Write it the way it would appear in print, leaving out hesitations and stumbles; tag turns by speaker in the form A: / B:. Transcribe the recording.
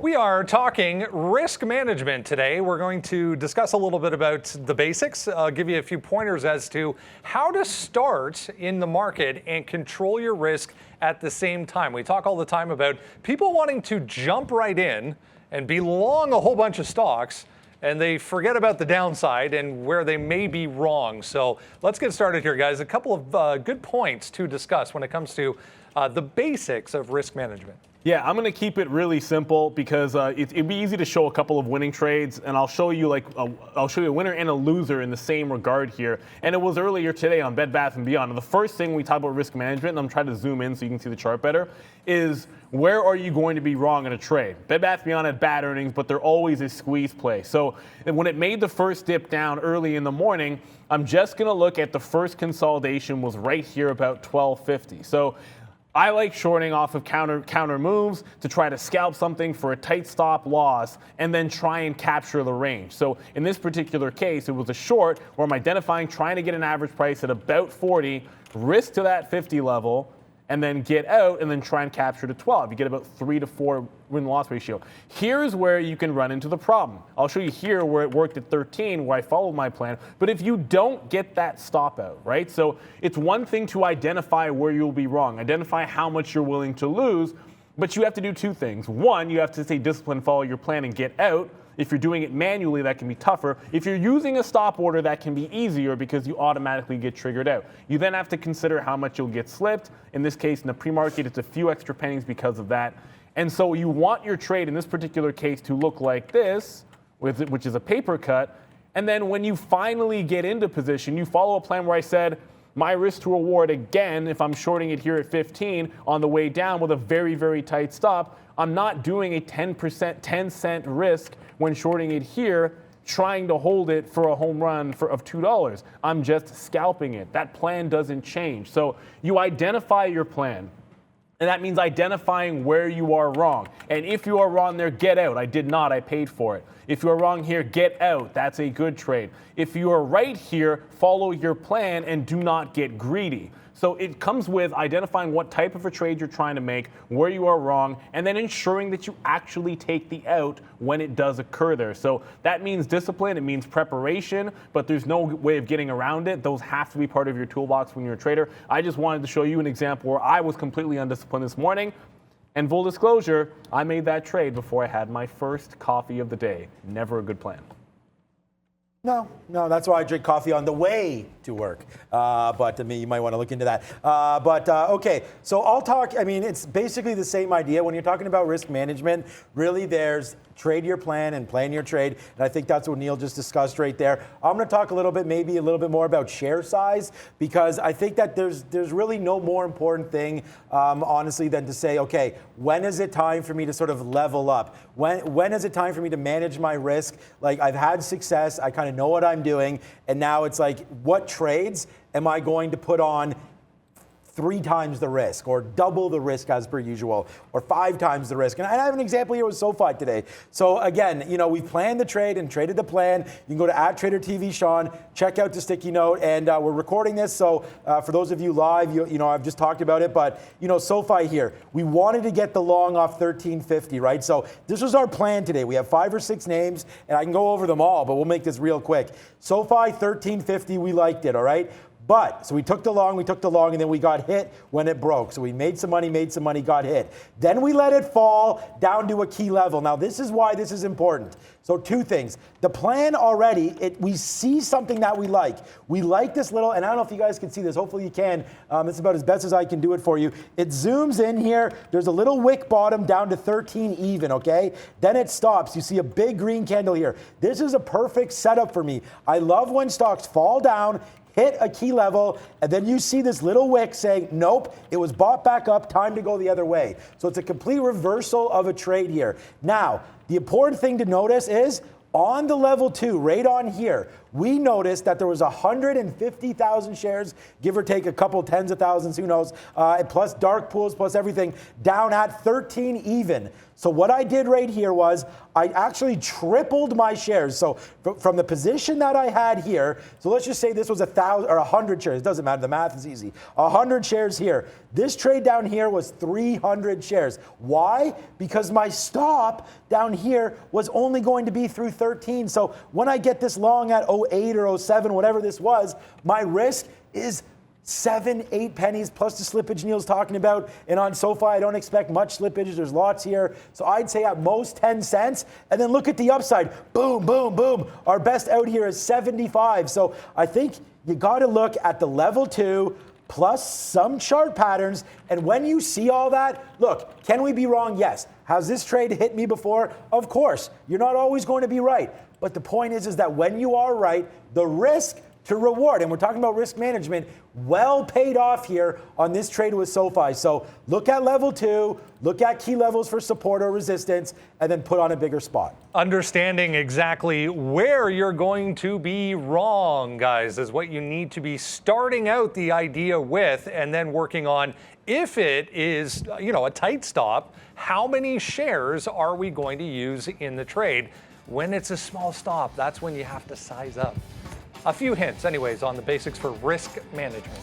A: We are talking risk management today. We're going to discuss a little bit about the basics, give you a few pointers as to how to start in the market and control your risk at the same time. We talk all the time about people wanting to jump right in and be long a whole bunch of stocks, and they forget about the downside and where they may be wrong. So let's get started here, guys. A couple of good points to discuss when it comes to the basics of risk management.
B: Yeah, I'm going to keep it really simple because it'd be easy to show a couple of winning trades, and I'll show you I'll show you a winner and a loser in the same regard here. And it was earlier today on Bed Bath & Beyond. And the first thing we talk about risk management, and I'm trying to zoom in so you can see the chart better, is where are you going to be wrong in a trade? Bed Bath & Beyond had bad earnings, but they're always a squeeze play. So when it made the first dip down early in the morning, I'm just going to look at the first consolidation was right here about 1250. So I like shorting off of counter moves to try to scalp something for a tight stop loss and then try and capture the range. So in this particular case, it was a short where I'm identifying, trying to get an average price at about 40, risk to that 50 level, and then get out and then try and capture to 12. You get about 3 to 4 win-loss ratio. Here's where you can run into the problem. I'll show you here where it worked at 13, where I followed my plan. But if you don't get that stop out, right? So it's one thing to identify where you'll be wrong, identify how much you're willing to lose, but you have to do two things. One, you have to stay disciplined, follow your plan, and get out. If you're doing it manually, that can be tougher. If you're using a stop order, that can be easier because you automatically get triggered out. You then have to consider how much you'll get slipped. In this case, in the pre-market, it's a few extra pennies because of that. And so you want your trade, in this particular case, to look like this, which is a paper cut. And then when you finally get into position, you follow a plan where I said, my risk to reward, again, if I'm shorting it here at 15 on the way down with a very, very tight stop, I'm not doing a 10%, 10 cent risk when shorting it here, trying to hold it for a home run of $2. I'm just scalping it. That plan doesn't change. So you identify your plan. And that means identifying where you are wrong. And if you are wrong there, get out. I did not. I paid for it. If you are wrong here, get out. That's a good trade. If you are right here, follow your plan and do not get greedy. So it comes with identifying what type of a trade you're trying to make, where you are wrong, and then ensuring that you actually take the out when it does occur there. So that means discipline, it means preparation, but there's no way of getting around it. Those have to be part of your toolbox when you're a trader. I just wanted to show you an example where I was completely undisciplined this morning. And full disclosure, I made that trade before I had my first coffee of the day. Never a good plan.
C: No, that's why I drink coffee on the way to work. But I mean, you might want to look into that. Okay, so I'll talk, I mean, it's basically the same idea. When you're talking about risk management, really there's trade your plan and plan your trade. And I think that's what Neil just discussed right there. I'm going to talk maybe a little bit more about share size, because I think that there's really no more important thing, honestly, than to say, okay, when is it time for me to sort of level up? When is it time for me to manage my risk? Like, I've had success, I kind of know what I'm doing, and now it's like, what trades am I going to put on 3 times the risk, or double the risk as per usual, or 5 times the risk? And I have an example here with SoFi today. So again, you know, we planned the trade and traded the plan. You can go to @TraderTV.Sean, check out the sticky note, and we're recording this. So for those of you live, you know, I've just talked about it, but you know, SoFi here, we wanted to get the long off 1350, right? So this was our plan today. We have 5 or 6 names, and I can go over them all, but we'll make this real quick. SoFi 1350, we liked it, all right? But, so we took the long, and then we got hit when it broke. So we made some money, got hit. Then we let it fall down to a key level. Now, this is why this is important. So 2 things. The plan already, we see something that we like. We like this little, and I don't know if you guys can see this. Hopefully you can. It's about as best as I can do it for you. It zooms in here. There's a little wick bottom down to 13 even, okay? Then it stops. You see a big green candle here. This is a perfect setup for me. I love when stocks fall down, hit a key level, and then you see this little wick saying, nope, it was bought back up, time to go the other way. So it's a complete reversal of a trade here. Now, the important thing to notice is on the level 2, right on here, we noticed that there was 150,000 shares, give or take a couple tens of thousands, who knows, plus dark pools, plus everything, down at 13 even. So what I did right here was I actually tripled my shares. So from the position that I had here, so let's just say this was 1,000 or 100 shares. It doesn't matter. The math is easy. 100 shares here. This trade down here was 300 shares. Why? Because my stop down here was only going to be through 13. So when I get this long at 08 or 07, whatever this was, my risk is 7, 8 pennies plus the slippage Neil's talking about. And on SoFi, I don't expect much slippage. There's lots here. So I'd say at most 10 cents. And then look at the upside. Boom, boom, boom. Our best out here is 75. So I think you got to look at the level 2 plus some chart patterns. And when you see all that, look, can we be wrong? Yes. Has this trade hit me before? Of course. You're not always going to be right. But the point is that when you are right, the risk to reward, and we're talking about risk management, well paid off here on this trade with SoFi. So look at level 2, look at key levels for support or resistance, and then put on a bigger spot.
A: Understanding exactly where you're going to be wrong, guys, is what you need to be starting out the idea with, and then working on, if it is, a tight stop, how many shares are we going to use in the trade? When it's a small stop, that's when you have to size up. A few hints, anyways, on the basics for risk management.